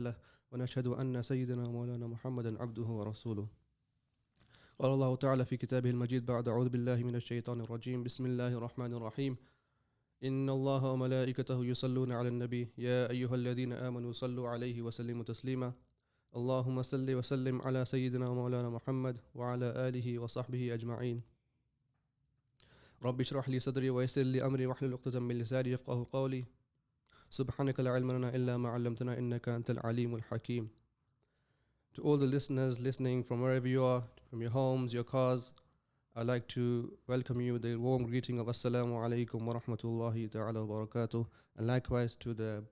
له ونشهد أن سيدنا مولانا محمدا عبده ورسوله. قال الله تعالى في كتابه المجيد بعد أعوذ بالله من الشيطان الرجيم بسم الله الرحمن الرحيم إن الله وملائكته يصلون على النبي يا أيها الذين آمنوا صلوا عليه وسلموا تسليما اللهم صل وسلم على سيدنا ومولانا محمد وعلى آله وصحبه أجمعين. رب اشرح لي صدري ويسر لي أمري واحلل عقدة من لساني يفقهوا قولي سبحانك لا علم لنا إلا ما علمتنا إنك أنت العليم الحكيم. To all the listeners listening from wherever you are, from your homes, your cars, I'd like to welcome you with a warm greeting of Assalamu alaikum wa rahmatullahi ta'ala wa barakatuh, and likewise to the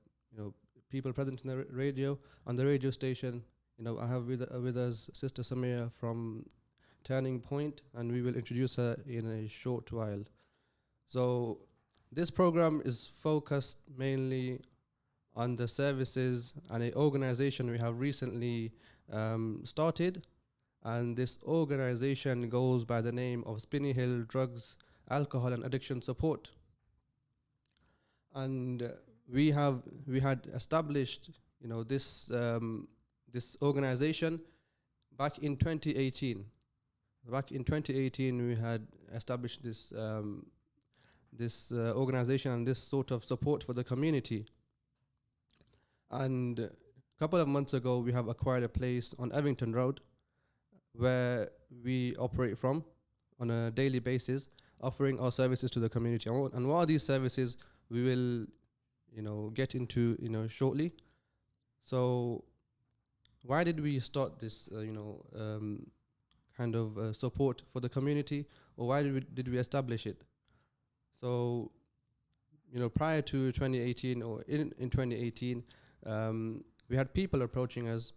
people present in the radio, on the radio station. I have with us Sister Samia from Turning Point, and we will introduce her in a short while. So this program is focused mainly on the services and an organization we have recently started, and this organization goes by the name of Spinney Drugs, Alcohol and Addiction Support. And we had established this organization back in 2018. Back in 2018 we had established this organization and this sort of support for the community. And a couple of months ago, we have acquired a place on Evington Road where we operate from on a daily basis, offering our services to the community. And what are these services we will, get into, shortly. So why did we start this, kind of support for the community, or why did we establish it? So, prior to 2018 or in 2018, we had people approaching us,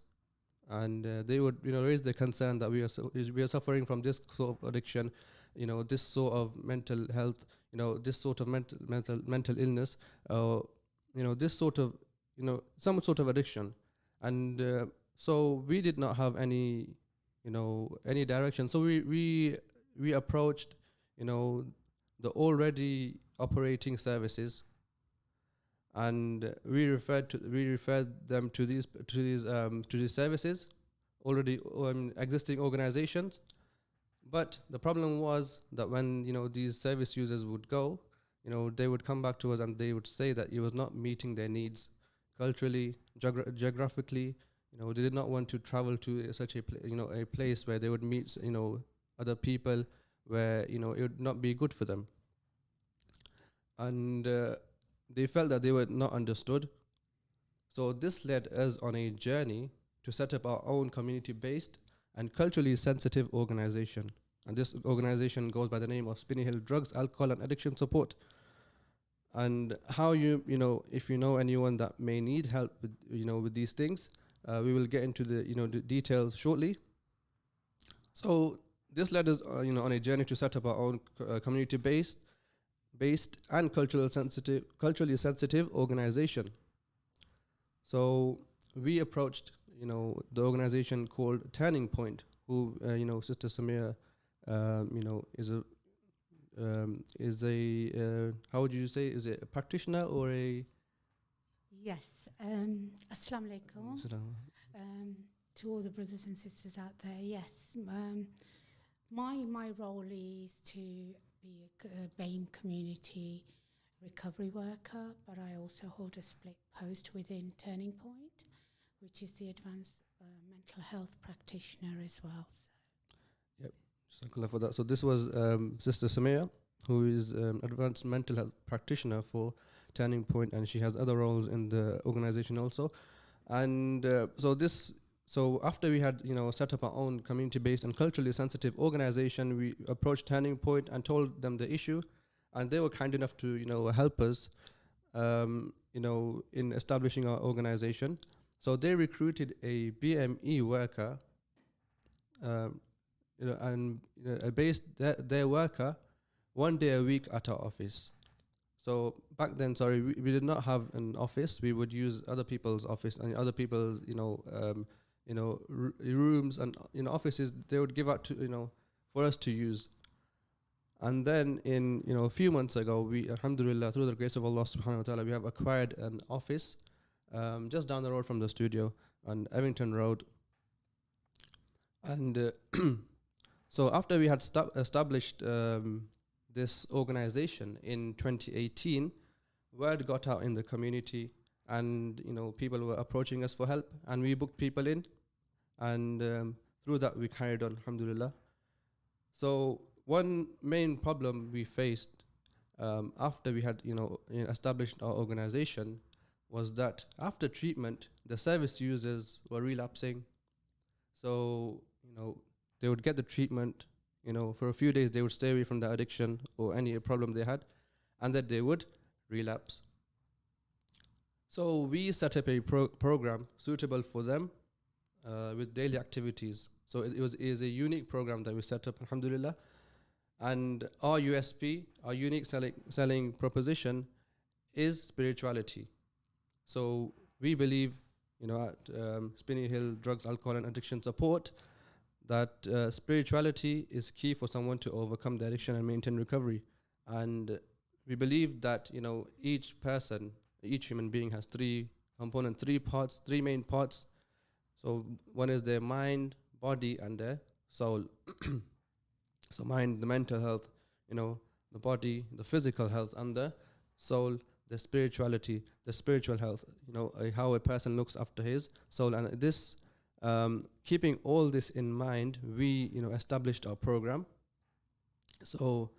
and they would, raise the concern that we are suffering from this sort of addiction, this sort of mental health, this sort of mental illness, this sort of, some sort of addiction, and so we did not have any direction. So we approached, the already operating services, and we referred them to these services, already existing organizations. But the problem was that when these service users would go, they would come back to us and they would say that it was not meeting their needs culturally, geographically. They did not want to travel to such a place where they would meet other people, where it would not be good for them, and they felt that they were not understood. So this led us on a journey to set up our own community-based and culturally sensitive organization. And this organization goes by the name of Spinney Drugs, Alcohol and Addiction Support. And how if you know anyone that may need help with with these things, we will get into the details shortly. So this led us on a journey to set up our own community-based and culturally sensitive organization. So we approached the organization called Turning Point, who Sister Samia is a how would you say, is it a practitioner or a... Yes. Assalamu alaikum. To all the brothers and sisters out there, yes. My role is to be a BAME community recovery worker, but I also hold a split post within Turning Point, which is the advanced mental health practitioner as well. So. Yep, Jazakallah for that. So this was Sister Samia, who is advanced mental health practitioner for Turning Point, and she has other roles in the organization also. And so after we had set up our own community-based and culturally sensitive organization, we approached Turning Point and told them the issue, and they were kind enough to help us in establishing our organization. So they recruited a BME worker, and based their worker 1 day a week at our office. So back then, we did not have an office. We would use other people's office and other people's rooms and offices they would give out to for us to use. And then in a few months ago, we, alhamdulillah, through the grace of Allah subhanahu wa ta'ala, we have acquired an office just down the road from the studio on Evington Road. And so after we had established this organization in 2018, word got out in the community, and people were approaching us for help, and we booked people in, and through that we carried on, alhamdulillah. So one main problem we faced after we had established our organization was that after treatment the service users were relapsing. So they would get the treatment, for a few days they would stay away from the addiction or any problem they had, and then they would relapse. So we set up a program suitable for them with daily activities. So it is a unique program that we set up, alhamdulillah. And our USP, our unique selling proposition, is spirituality. So we believe, at Spinney Hill Drugs, Alcohol and Addiction Support, that spirituality is key for someone to overcome the addiction and maintain recovery. And we believe that each person, each human being has three components, three main parts. So one is their mind, body, and their soul. So mind, the mental health, the body, the physical health, and the soul, the spirituality, the spiritual health, how a person looks after his soul. And this, keeping all this in mind, we, established our program. So,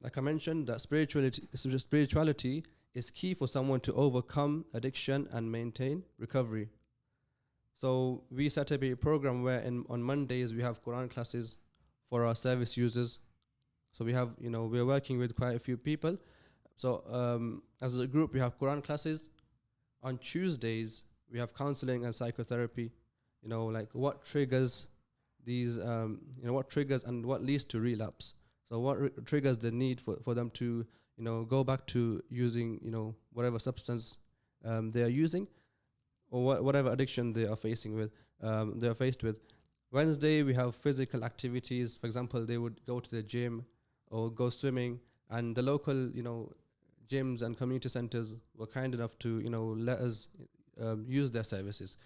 like I mentioned, that spirituality is key for someone to overcome addiction and maintain recovery. So we set up a program where on Mondays we have Quran classes for our service users. So we have, we're working with quite a few people. So as a group, we have Quran classes. On Tuesdays, we have counseling and psychotherapy. Like what triggers these, what triggers and what leads to relapse. So what triggers the need for them to, go back to using, whatever substance they are using, or whatever addiction they are faced with. Wednesday, we have physical activities. For example, they would go to the gym or go swimming, and the local, gyms and community centers were kind enough to, let us use their services.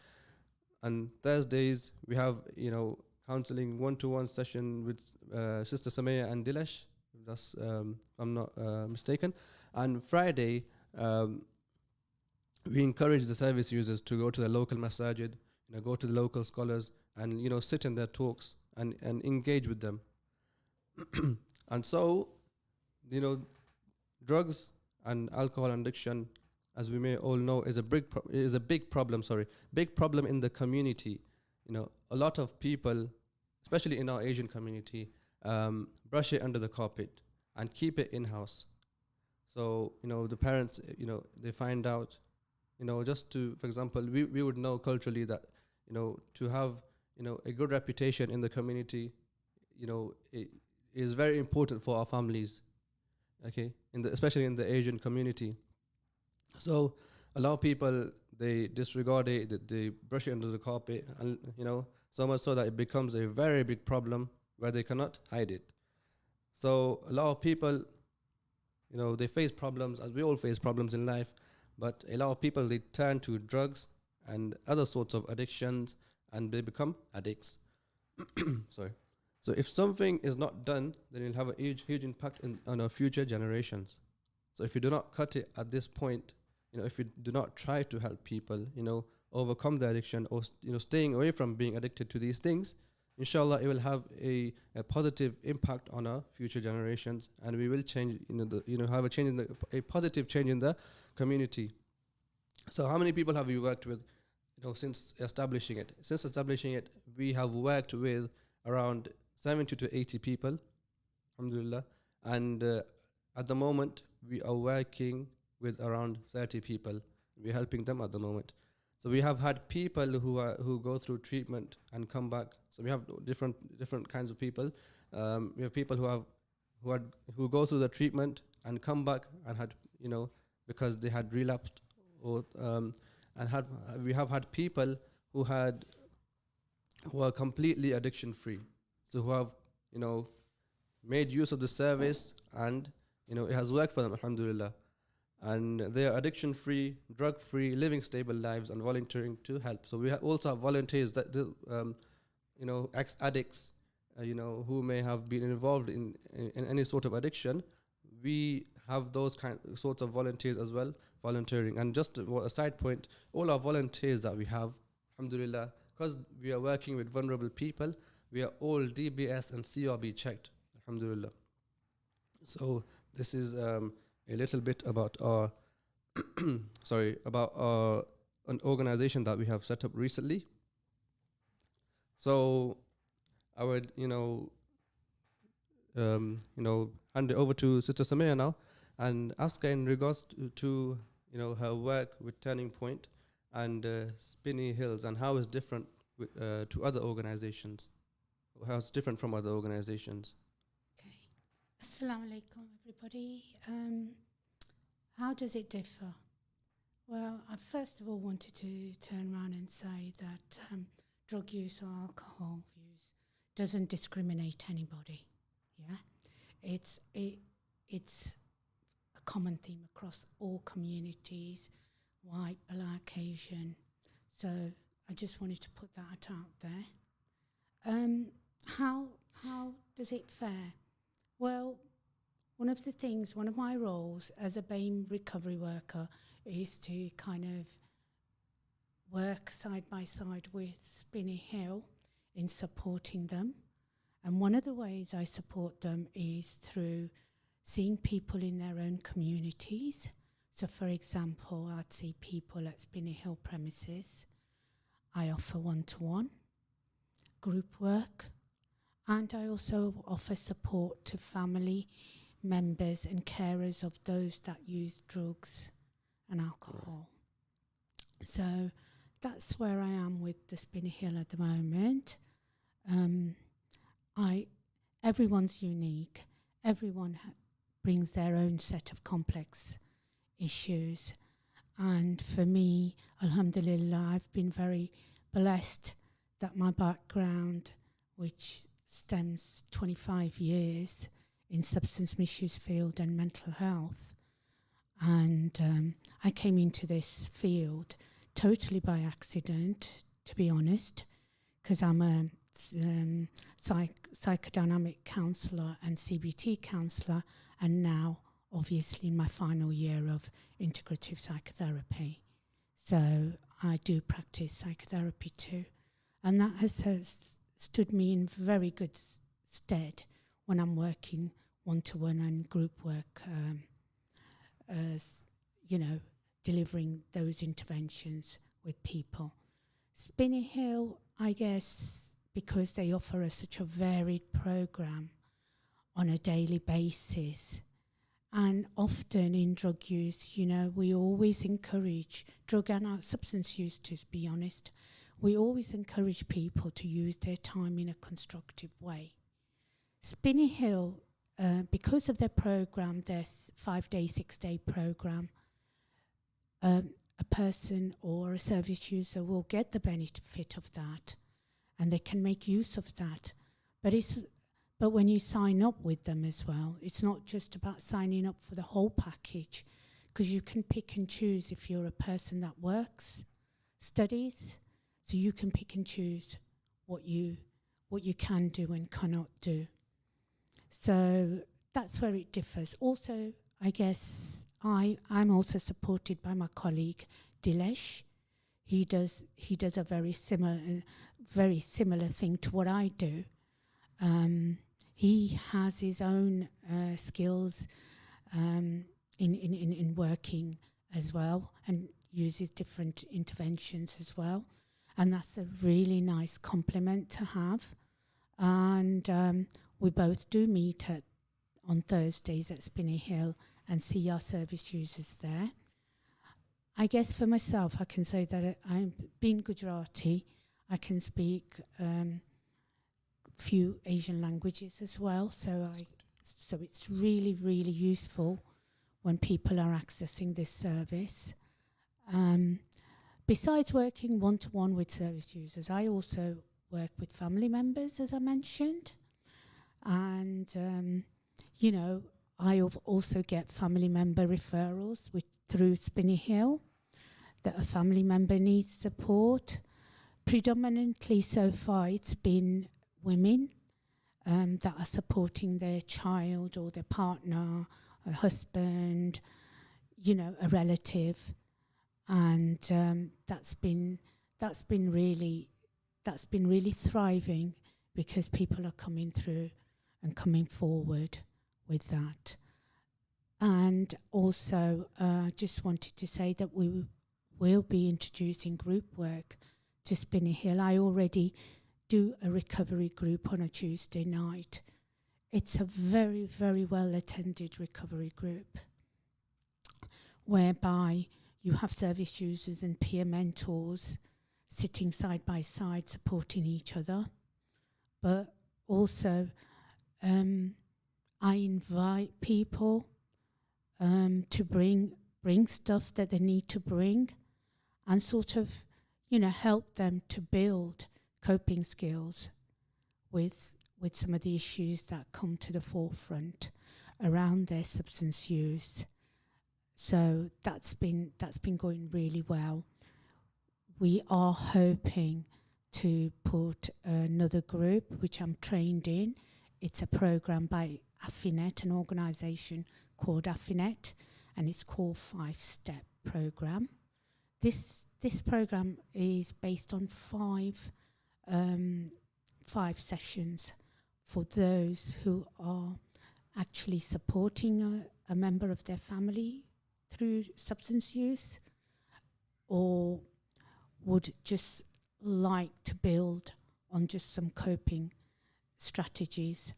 And Thursdays, we have, counseling one-to-one session with Sister Samaya and Dilesh, if that's, if I'm not mistaken. And Friday, we encourage the service users to go to the local masajid, go to the local scholars, and sit in their talks and engage with them. And so, drugs and alcohol addiction, as we may all know, is a big problem in the community. A lot of people, especially in our Asian community, brush it under the carpet and keep it in-house. So, the parents, they find out, just to, for example, we would know culturally that, to have, a good reputation in the community, it is very important for our families, okay, especially in the Asian community. So a lot of people, they disregard it, they brush it under the carpet, and so much so that it becomes a very big problem where they cannot hide it. So a lot of people, they face problems, as we all face problems in life, but a lot of people, they turn to drugs and other sorts of addictions, and they become addicts. Sorry. So if something is not done, then it'll have a huge impact on our future generations. So if you do not cut it at this point, if you do not try to help people, overcome the addiction, or staying away from being addicted to these things, inshallah, it will have a positive impact on our future generations, and we will change, have a positive change in the community. So how many people have you worked with, since establishing it? Since establishing it, we have worked with around 70 to 80 people, alhamdulillah, and at the moment we are working with around 30 people. We're helping them at the moment. So we have had people who go through treatment and come back. So we have different kinds of people. We have people who go through the treatment and come back and had, because they had relapsed, or we have had people who are completely addiction free. So who have, made use of the service, and it has worked for them, alhamdulillah. and they are addiction-free, drug-free, living stable lives, and volunteering to help. So we also have volunteers that do, ex-addicts, who may have been involved in any sort of addiction. We have those sorts of volunteers as well, volunteering. And just a side point, all our volunteers that we have, alhamdulillah, because we are working with vulnerable people, we are all DBS and CRB checked, alhamdulillah. So this is a little bit about our an organization that we have set up recently. So I would hand it over to Sister Samia now and ask her in regards to her work with Turning Point and Spinney Hills, and how it's different with, to other organizations, how it's different from other organizations. Okay. Assalamu alaikum, everybody. How does it differ? Well, I first of all wanted to turn around and say that drug use or alcohol use doesn't discriminate anybody. Yeah, it's a common theme across all communities, white, black, Asian. So I just wanted to put that out there. How does it fare? Well, one of my roles as a BAME recovery worker is to kind of work side by side with Spinney Hill in supporting them. And one of the ways I support them is through seeing people in their own communities. So, for example, I'd see people at Spinney Hill premises. I offer one-to-one group work, and I also offer support to family members and carers of those that use drugs and alcohol. So that's where I am with the Spinney Hill at the moment. Everyone's unique. Everyone brings their own set of complex issues. And for me, alhamdulillah, I've been very blessed that my background, which stems 25 years in substance misuse field and mental health, and I came into this field totally by accident, to be honest, because I'm a psychodynamic counsellor and CBT counsellor, and now obviously in my final year of integrative psychotherapy. So I do practice psychotherapy too, and that has stood me in very good stead when I'm working one-to-one and group work, as delivering those interventions with people. Spinney Hill, I guess, because they offer us such a varied program on a daily basis, and often in drug use, we always encourage drug and substance use, to be honest. We always encourage people to use their time in a constructive way. Spinney Hill, because of their program, their 5-day, 6-day program, a person or a service user will get the benefit of that, and they can make use of that. But when you sign up with them as well, it's not just about signing up for the whole package, because you can pick and choose if you're a person that works, studies, so you can pick and choose what you can do and cannot do. So that's where it differs. Also, I guess I'm also supported by my colleague Dilesh. He does a very similar thing to what I do. He has his own skills in working as well, and uses different interventions as well. And that's a really nice compliment to have. And we both do meet on Thursdays at Spinney Hill and see our service users there. I guess for myself, I can say that I'm being Gujarati. I can speak few Asian languages as well, so it's really, really useful when people are accessing this service. Besides working one-to-one with service users, I also work with family members, as I mentioned. And, also get family member referrals through Spinney Hill that a family member needs support. Predominantly so far it's been women that are supporting their child or their partner, a husband, a relative, and that's been really thriving because people are coming through and coming forward with that. And also, just wanted to say that we will be introducing group work to Spinney Hill. I already do a recovery group on a Tuesday night. It's a very, very well attended recovery group whereby you have service users and peer mentors sitting side by side supporting each other. But also I invite people to bring stuff that they need to bring and sort of help them to build coping skills with some of the issues that come to the forefront around their substance use. So that's been going really well. We are hoping to put another group, which I'm trained in. It's a program by Affinet, an organisation called Affinet, and it's called 5-Step Program. This program is based on five sessions for those who are actually supporting a member of their family through substance use, or would just like to build on just some coping strategies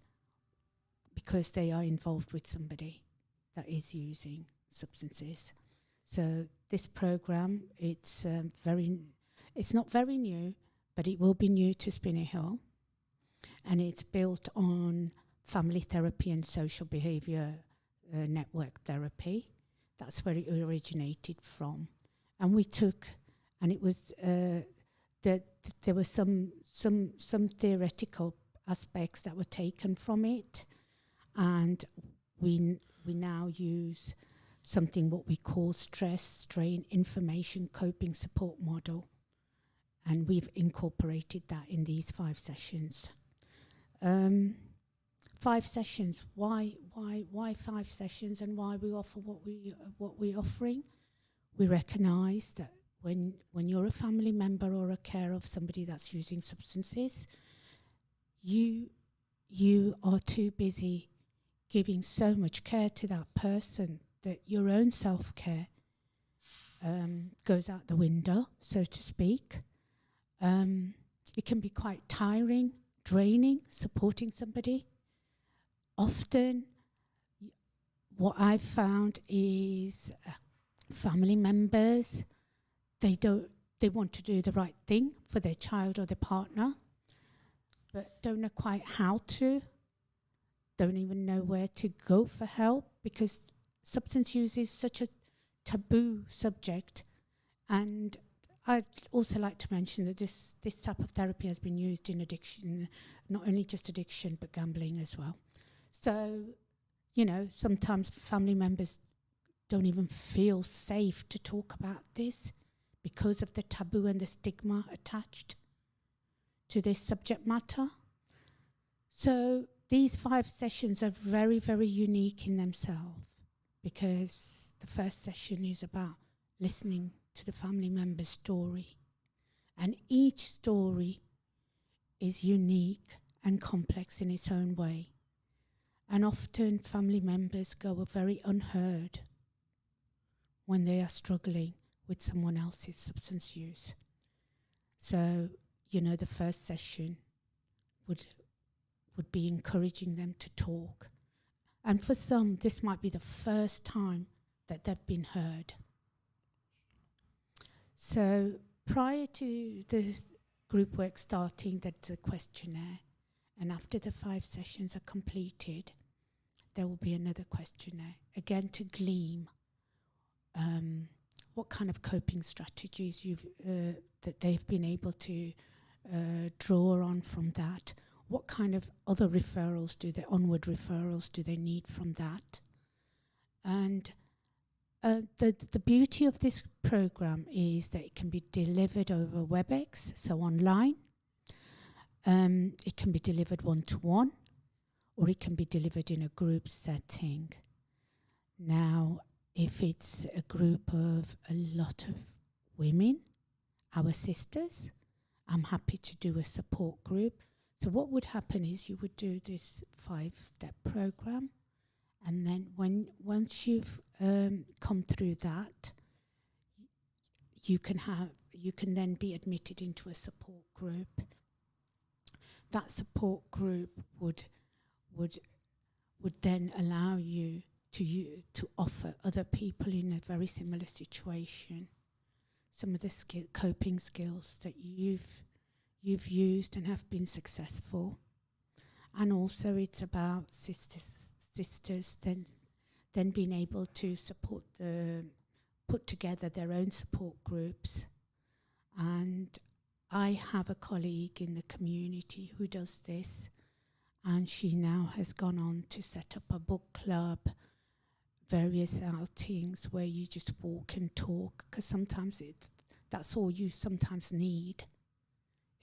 because they are involved with somebody that is using substances. So this program, it's not very new, but it will be new to Spinney Hill, and it's built on family therapy and social behaviour network therapy. That's where it originated from, and it was that there were some theoretical aspects that were taken from it, and we now use something what we call stress, strain, information coping support model, and we've incorporated that in these 5 sessions. 5 sessions. Why 5 sessions, and why we offer what we're offering? We recognise that when you're a family member or a carer of somebody that's using substances, you are too busy giving so much care to that person that your own self-care goes out the window, so to speak. It can be quite tiring, draining, supporting somebody. Often, what I've found is family members, they want to do the right thing for their child or their partner, but don't know quite how to, don't even know where to go for help, because substance use is such a taboo subject. And I'd also like to mention that this type of therapy has been used in addiction, not only just addiction, but gambling as well. So, sometimes family members don't even feel safe to talk about this because of the taboo and the stigma attached to this subject matter. So these 5 sessions are very, very unique in themselves, because the first session is about listening to the family member's story, and each story is unique and complex in its own way. And often family members go very unheard when they are struggling with someone else's substance use. So, the first session would be encouraging them to talk. And for some, this might be the first time that they've been heard. So prior to the group work starting, there's a questionnaire. And after the 5 sessions are completed, there will be another questionnaire, again to glean what kind of coping strategies that they've been able to draw on from that. What kind of other referrals onward referrals do they need from that? And the beauty of this program is that it can be delivered over WebEx, so online. It can be delivered one-to-one, or it can be delivered in a group setting. Now, if it's a group of a lot of women, our sisters, I'm happy to do a support group. So what would happen is you would do this 5-step program, and then once you've come through that, you can then be admitted into a support group. That support group would then allow you to offer other people in a very similar situation some of the coping skills that you've used and have been successful. And also it's about sisters then being able to put together their own support groups. And I have a colleague in the community who does this, and she now has gone on to set up a book club, various outings where you just walk and talk, because sometimes that's all you sometimes need,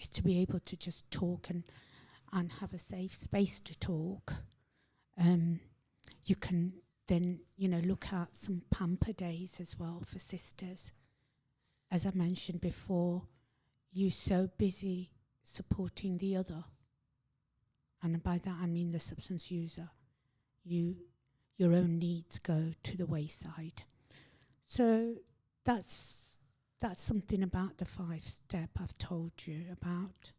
is to be able to just talk and have a safe space to talk. You can then, look at some pamper days as well for sisters. As I mentioned before, you're so busy supporting the other, and by that I mean the substance user. Your own needs go to the wayside. So that's something about the 5-step I've told you about.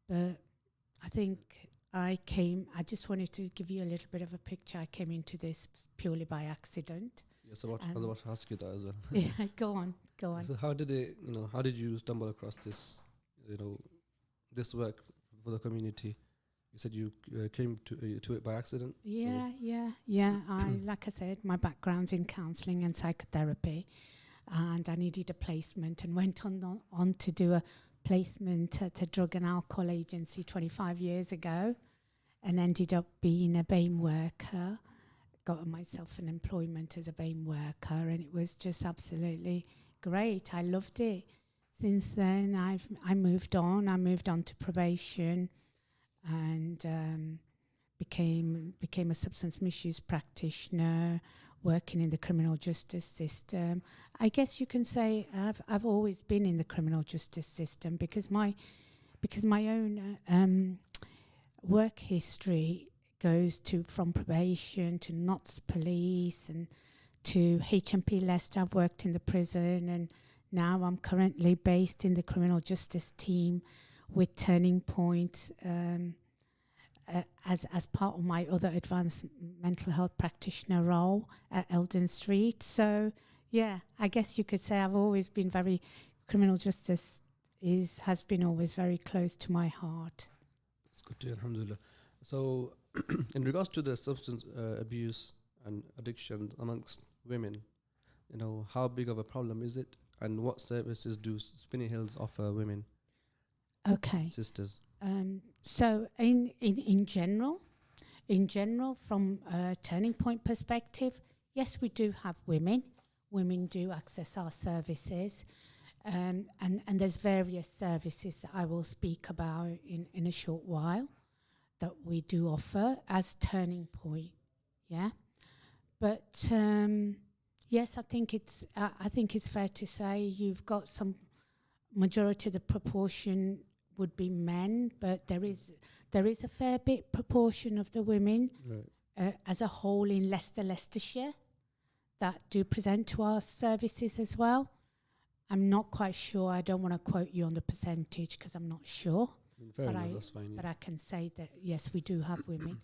But I think I just wanted to give you a little bit of a picture. I came into this purely by accident. Yes, I was about to ask you that as well. Yeah, go on. So how did you stumble across this, this work for the community? You said you came to it by accident? Yeah. Like I said, my background's in counselling and psychotherapy, and I needed a placement and went on to do a placement at a drug and alcohol agency 25 years ago, and ended up being a BAME worker. Got myself an employment as a BAME worker, and it was just absolutely great. I loved it. Since then, I moved on. I moved on to probation, and became a substance misuse practitioner, working in the criminal justice system. I guess you can say I've always been in the criminal justice system because my own work history goes from probation to Notts Police and to HMP Leicester. I've worked in the prison, and now I'm currently based in the criminal justice team with Turning Point as part of my other advanced mental health practitioner role at Eldon Street. So, yeah, I guess you could say I've always been criminal justice has been always very close to my heart. That's good to hear, alhamdulillah. So, in regards to the substance abuse and addiction amongst women, how big of a problem is it, and what services do Spinney Hills offer women? Okay. Sisters. So in general, from a Turning Point perspective, yes, we do have women. Women do access our services, and there's various services that I will speak about in a short while that we do offer as Turning Point. Yeah, but yes, I think it's fair to say you've got some majority of the proportion would be men, but there is a fair bit proportion of the women as a whole in Leicestershire that do present to our services as well. I'm not quite sure. I don't want to quote you on the percentage because I'm not sure. Fair enough, that's fine. But I can say that yes, we do have women.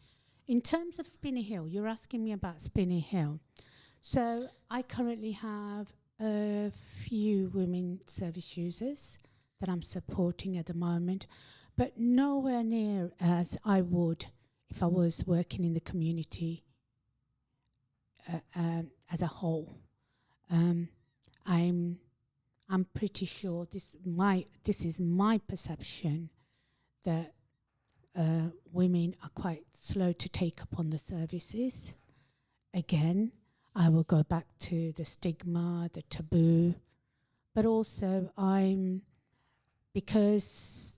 In terms of Spinney Hill, you're asking me about Spinney Hill. So I currently have a few women service users that I'm supporting at the moment, but nowhere near as I would if I was working in the community as a whole. I'm pretty sure this is my perception that women are quite slow to take up on the services. Again, I will go back to the stigma, the taboo, but also because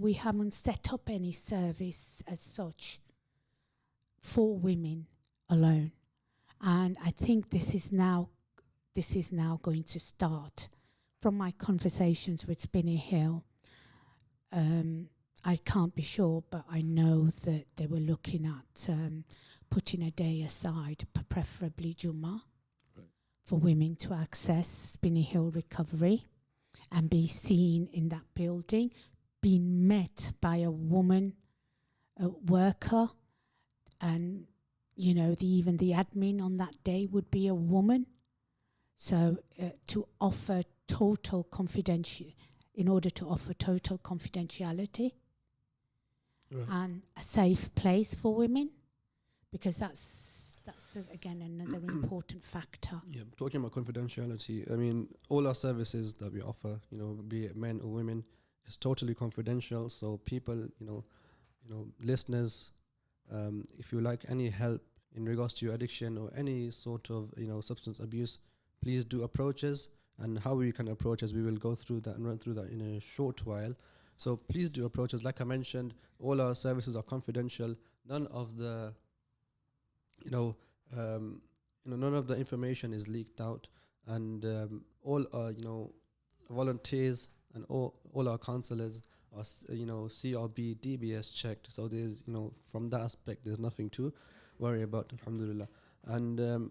we haven't set up any service as such for women alone. And I think this is now going to start. From my conversations with Spinney Hill, I can't be sure, but I know that they were looking at putting a day aside, preferably Jummah, for women to access Spinney Hill recovery and be seen in that building, being met by a woman, a worker, and even the admin on that day would be a woman. So to offer total confidentiality, in order to offer total confidentiality and a safe place for women, because that's again another important factor. Yeah, talking about confidentiality, I mean, all our services that we offer, be it men or women, is totally confidential. So people, listeners, if you like any help in regards to your addiction or any sort of substance abuse, please do approach us. And how you can approach us, we will go through that and run through that in a short while. So please do approach us. Like I mentioned, all our services are confidential. None of the none of the information is leaked out, and all our volunteers and all our counselors are CRB DBS checked. So there's from that aspect there's nothing to worry about, alhamdulillah. And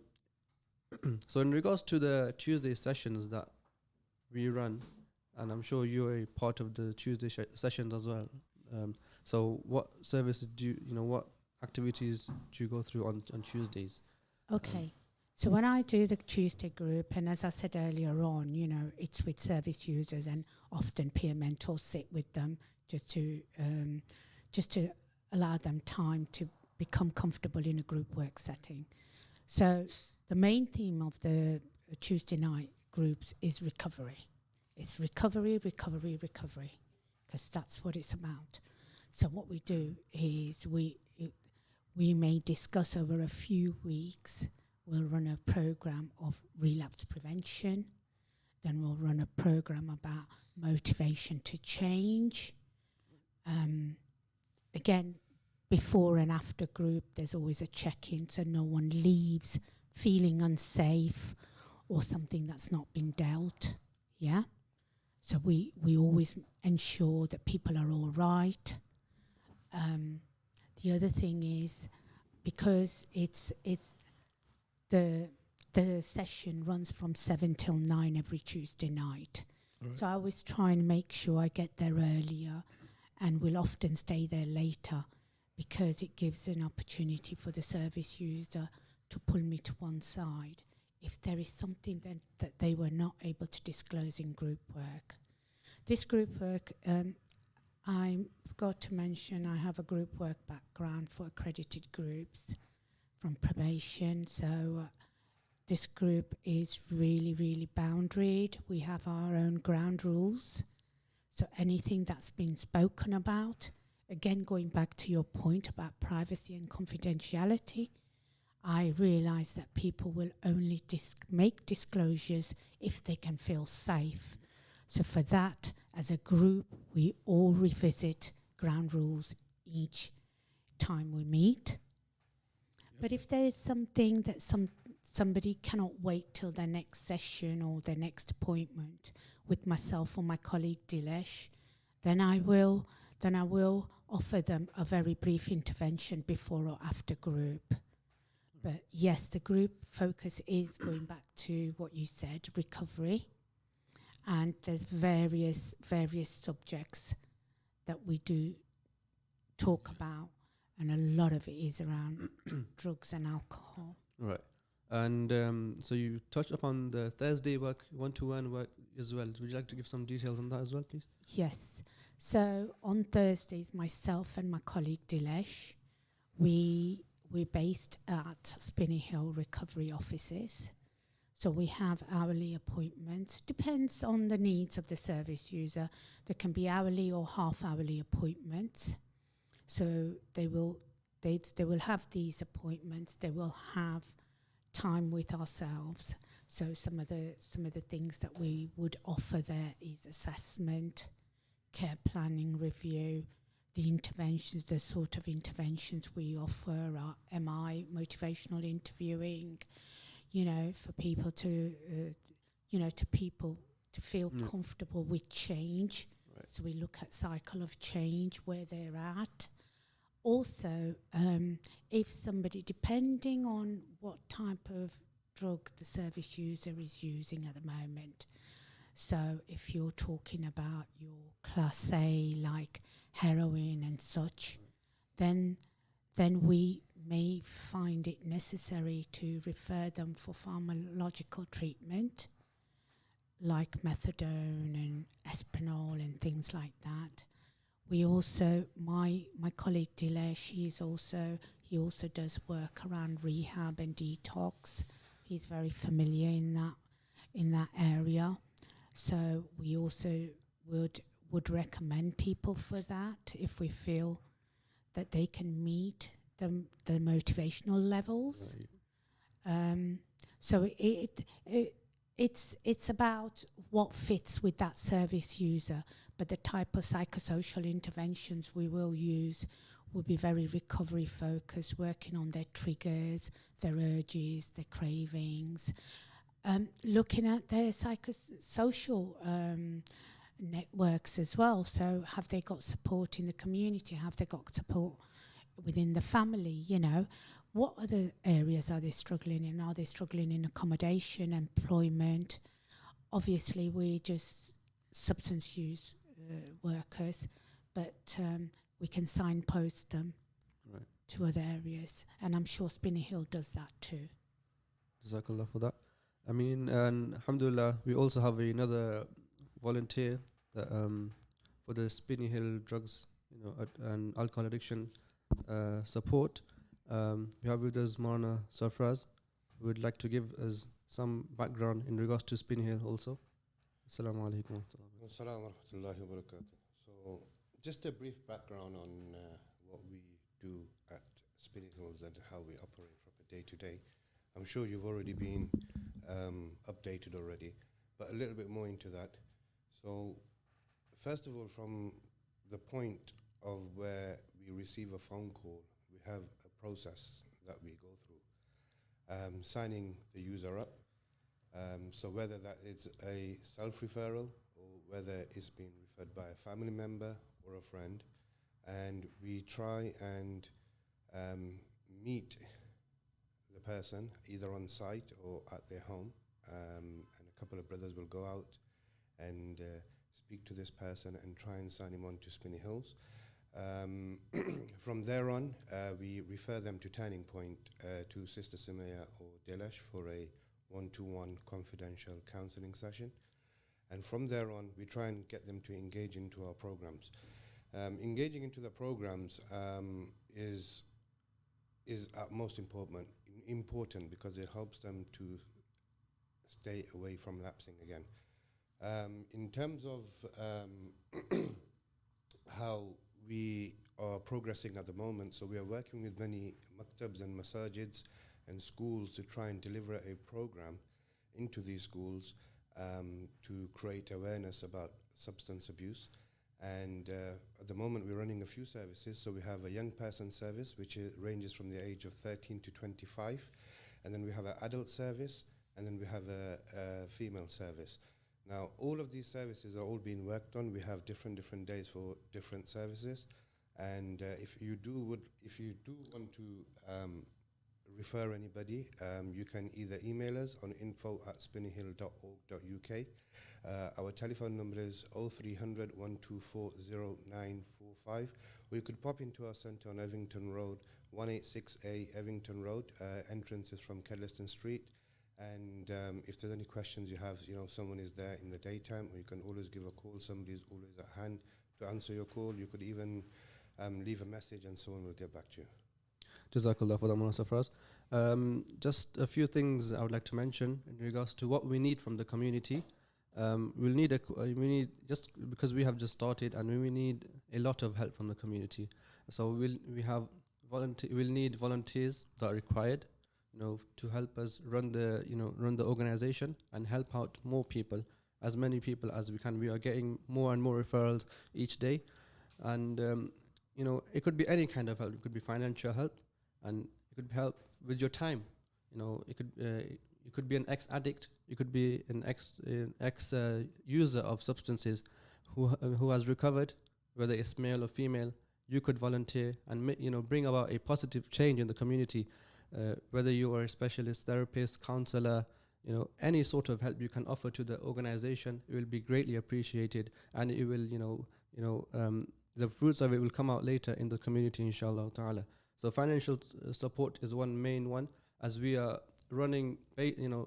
so in regards to the Tuesday sessions that we run, and I'm sure you're a part of the Tuesday sessions as well. So what services what activities do you go through on Tuesdays? Okay. So when I do the Tuesday group, and as I said earlier on, it's with service users, and often peer mentors sit with them just to allow them time to become comfortable in a group work setting. So the main theme of the Tuesday night groups is recovery. It's recovery, because that's what it's about. So what we do is we may discuss over a few weeks. We'll run a program of relapse prevention. Then we'll run a program about motivation to change. Again, before and after group, there's always a check-in so no one leaves feeling unsafe or something that's not been dealt. Yeah? So we always ensure that people are all right. The other thing is, because it's the session runs from 7 till 9 every Tuesday night. Right. So I always try and make sure I get there earlier, and will often stay there later, because it gives an opportunity for the service user to pull me to one side if there is something that they were not able to disclose in group work. This group work, I forgot to mention, I have a group work background for accredited groups from probation. So this group is really, really boundaried. We have our own ground rules. So anything that's been spoken about, again, going back to your point about privacy and confidentiality, I realise that people will only make disclosures if they can feel safe. So for that, as a group, we all revisit ground rules each time we meet. Yep. But if there is something that somebody cannot wait till their next session or their next appointment with myself or my colleague Dilesh, then I will offer them a very brief intervention before or after group. But yes, the group focus is going back to what you said, recovery. And there's various subjects that we do talk about, and a lot of it is around drugs and alcohol. Right. And so you touched upon the Thursday work, one-to-one work as well. Would you like to give some details on that as well, please? Yes. So on Thursdays, myself and my colleague Dilesh, we're based at Spinney Hill recovery offices. So we have hourly appointments. Depends on the needs of the service user. There can be hourly or half-hourly appointments. So they will have these appointments. They will have time with ourselves. So some of the things that we would offer there is assessment, care planning review, the interventions, the sort of interventions we offer are MI, motivational interviewing, for people to, to feel comfortable with change. Right. So we look at cycle of change, where they're at. Also, if somebody, depending on what type of drug the service user is using at the moment. So if you're talking about your class A, like heroin and such, then we may find it necessary to refer them for pharmacological treatment, like methadone and Espinol and things like that. We also, my colleague Dilesh, he also does work around rehab and detox. He's very familiar in that area. So we also would recommend people for that if we feel that they can meet the motivational levels. Right. So it's about what fits with that service user, but the type of psychosocial interventions we will use will be very recovery focused, working on their triggers, their urges, their cravings, looking at their psychosocial networks as well. So have they got support in the community? Have they got support within the family? What other areas are they struggling in? Are they struggling in accommodation, employment? Obviously, we're just substance use workers, but we can signpost them to other areas. And I'm sure Spinney Hill does that too. Jazakallah for that. I mean, and alhamdulillah, we also have another volunteer that, for the Spinney Hill drugs, and alcohol addiction support. We have with us Marna Sarfraz, who would like to give us some background in regards to Spinney Hill also. Assalamu alaikum. Assalamu warahmatullahi wabarakatuh. So, just a brief background on what we do at Spinney Hills and how we operate from a day to day. I'm sure you've already been updated already, but a little bit more into that. So, first of all, from the point of where we receive a phone call, we have a process that we go through, signing the user up. So whether that is a self-referral or whether it's being referred by a family member or a friend, and we try and meet the person either on site or at their home, and a couple of brothers will go out and speak to this person and try and sign him on to Spinney Hills. From there on, we refer them to Turning Point, to Sister Sumaya or Dilesh for a one-to-one confidential counseling session. And from there on, we try and get them to engage into our programs. Engaging into the programs is most important because it helps them to stay away from lapsing again. In terms of how we are progressing at the moment, so we are working with many maktabs and masajids and schools to try and deliver a program into these schools to create awareness about substance abuse. And at the moment we're running a few services. So we have a young person service, which ranges from the age of 13 to 25. And then we have an adult service, and then we have a female service. Now, all of these services are all being worked on. We have different days for different services. And if you do want to refer anybody, you can either email us on info@spinneyhill.org.uk. Our telephone number is 0300 124 0945. Or you could pop into our centre on Evington Road, 186A Evington Road. Entrance is from Kedliston Street. And if there's any questions you have, someone is there in the daytime, or you can always give a call. Somebody is always at hand to answer your call. You could even leave a message and someone will get back to you. Jazakallah for that, Mona Safraz. Just a few things I would like to mention in regards to what we need from the community. We need just because we have just started, and we need a lot of help from the community. So we'll need volunteers that are required. to help us run the organization and help out more people, as many people as we can. We are getting more and more referrals each day, and it could be any kind of help. It could be financial help, and it could help with your time. You could be an ex-addict. You could be an ex user of substances who has recovered, whether it's male or female. You could volunteer and bring about a positive change in the community. Whether you are a specialist, therapist, counselor, any sort of help you can offer to the organization, it will be greatly appreciated, and it will, the fruits of it will come out later in the community, inshallah ta'ala. So financial support is one main one, as we are running,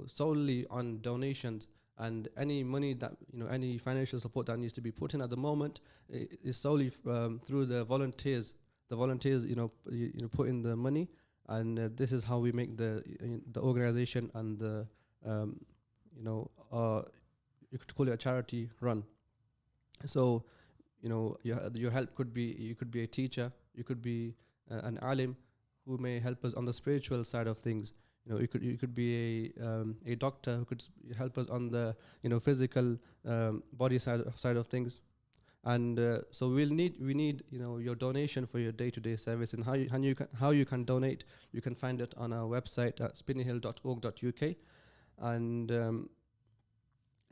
solely on donations, and any money that, any financial support that needs to be put in at the moment is solely through the volunteers. The volunteers, put in the money, and this is how we make the organization and the, you could call it a charity run. So, your help could be, you could be a teacher, you could be an alim who may help us on the spiritual side of things. You could be a doctor who could help us on the physical body side of things, and so we need your donation for your day-to-day service. And how you can donate, you can find it on our website at spinneyhill.org.uk,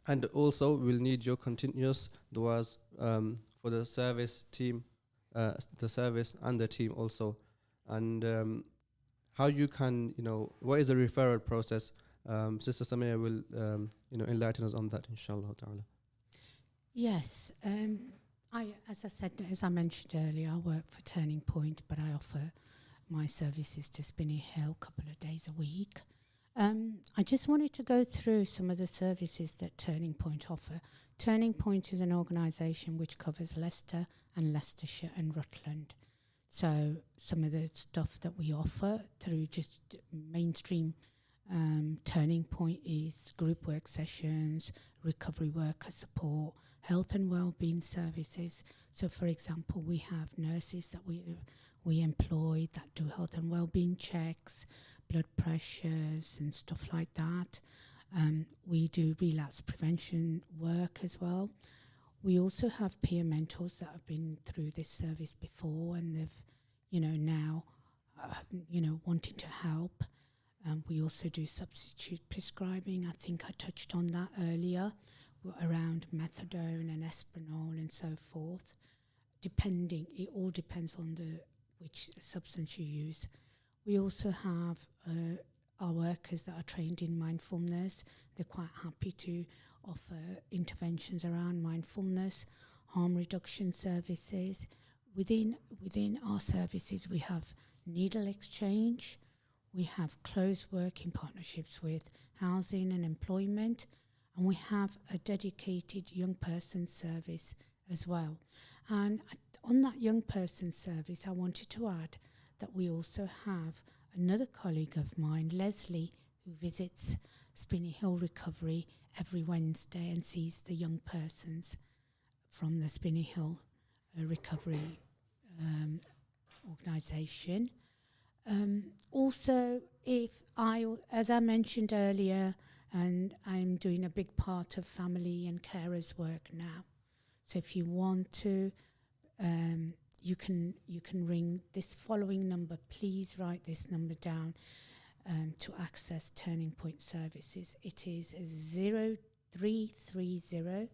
and also we'll need your continuous du'as for the service team, the service and the team also, and how you can, what is the referral process? Sister Samia will, enlighten us on that, inshallah ta'ala. Yes, as I mentioned earlier, I work for Turning Point, but I offer my services to Spinney Hill a couple of days a week. I just wanted to go through some of the services that Turning Point offer. Turning Point is an organisation which covers Leicester and Leicestershire and Rutland. So some of the stuff that we offer through just mainstream Turning Point is group work sessions, recovery worker support, health and wellbeing services. So for example, we have nurses that we employ that do health and wellbeing checks, blood pressures and stuff like that. We do relapse prevention work as well. We also have peer mentors that have been through this service before, and they've, now, wanting to help. We also do substitute prescribing. I think I touched on that earlier, around methadone and Espinol and so forth. It all depends on which substance you use. We also have our workers that are trained in mindfulness. They're quite happy to offer interventions around mindfulness, harm reduction services. Within our services, we have needle exchange, we have close working partnerships with housing and employment, and we have a dedicated young person service as well. And on that young person service, I wanted to add that we also have another colleague of mine, Leslie, who visits Spinney Hill Recovery every Wednesday and sees the young persons from the Spinney Hill Recovery organisation. Also, as I mentioned earlier, and I'm doing a big part of family and carers work now. So if you want to, you can ring this following number. Please write this number down to access Turning Point services. It is 0330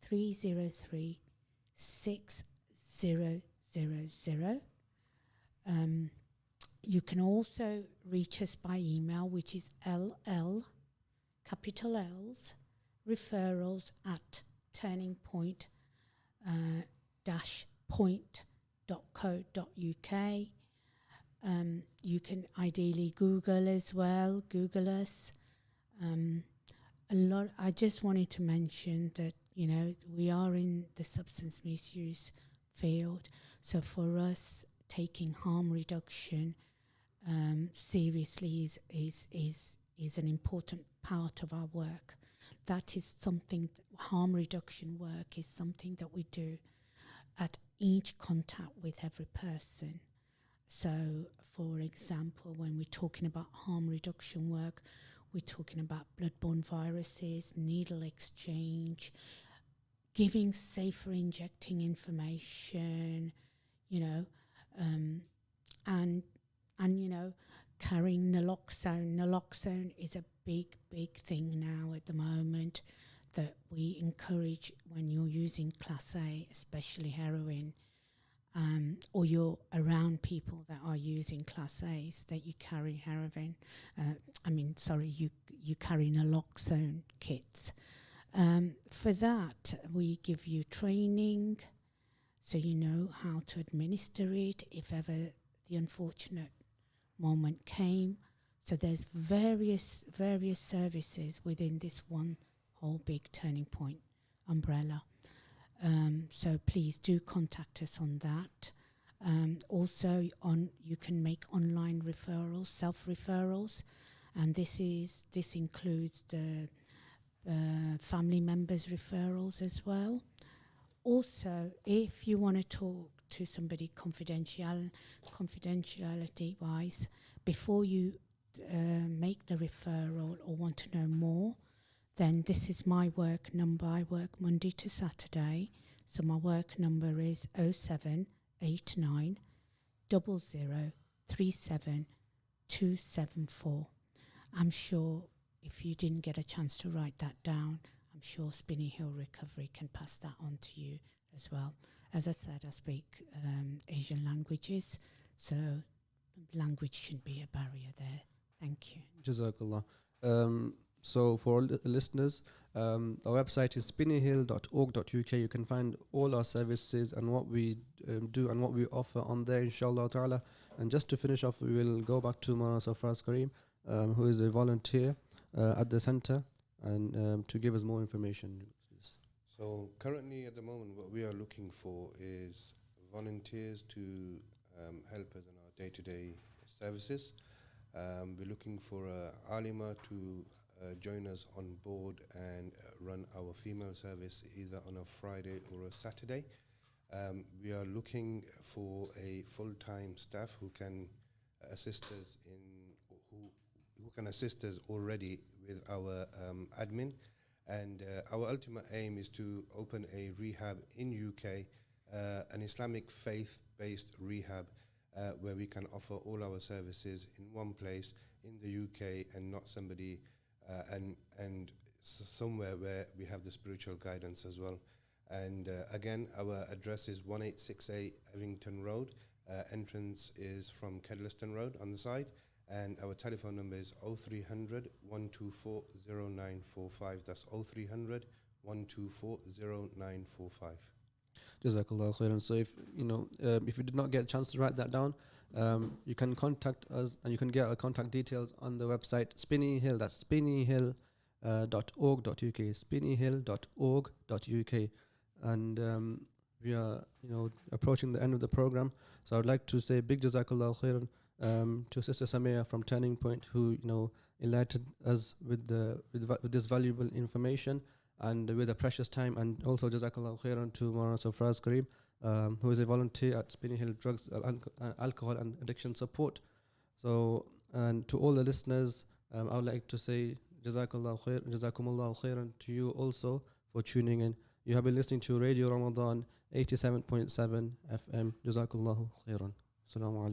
303 6000. You can also reach us by email, which is capital L's, referrals at turningpoint point.co.uk. You can ideally Google as well, Google us. I just wanted to mention that, we are in the substance misuse field. So for us, taking harm reduction seriously is an important part of our work. That is something, harm reduction work is something that we do at each contact with every person. So, for example, when we're talking about harm reduction work, we're talking about bloodborne viruses, needle exchange, giving safer injecting information, you know, and you know, carrying naloxone. Naloxone is a big thing now at the moment that we encourage when you're using Class A, especially heroin, or you're around people that are using Class A's, that you carry heroin. You carry naloxone kits. For that, we give you training, so you know how to administer it if ever the unfortunate moment came. So there's various services within this one whole big Turning Point umbrella. So please do contact us on that. Also, you can make online referrals, self-referrals, and this includes the family members' referrals as well. Also, if you want to talk to somebody confidentiality-wise, before you make the referral or want to know more, then this is my work number. I work Monday to Saturday, so my work number is 0789 0037 274. I'm sure if you didn't get a chance to write that down, I'm sure Spinney Hill Recovery can pass that on to you as well. As I said, I speak Asian languages, so language shouldn't be a barrier there. Thank you. Jazakallah. So for all the listeners, our website is spinneyhill.org.uk. You can find all our services and what we do and what we offer on there, inshallah ta'ala. And just to finish off, we will go back to Maulana Faraz Kareem, who is a volunteer at the center, and to give us more information. So currently at the moment what we are looking for is volunteers to help us in our day-to-day services. We're looking for Alima to join us on board and run our female service either on a Friday or a Saturday. We are looking for a full-time staff who can assist us who can assist us already with our admin. And our ultimate aim is to open a rehab in UK, an Islamic faith-based rehab where we can offer all our services in one place in the UK and not somebody and somewhere where we have the spiritual guidance as well. And again, our address is 1868 Evington Road. Entrance is from Kedleston Road on the side. And our telephone number is 0300 124 0945. That's 0300 124 0945. Jazakallah khairan. So if you did not get a chance to write that down, you can contact us and you can get our contact details on the website Spinney Hill. That's spinneyhill.org.uk. spinneyhill.org.uk. And we are approaching the end of the program. So I would like to say big Jazakallah khairan to Sister Samia from Turning Point, who enlightened us with this valuable information and with a precious time, and also Jazakallah khairan to Maulana Faraz Kareem, who is a volunteer at Spinney Hill Drugs, Alcohol and Addiction Support. So, and to all the listeners, I would like to say Jazakumullah khairan to you also for tuning in. You have been listening to Radio Ramadan 87.7 FM. Jazakallahu khairan. Assalamu alaikum.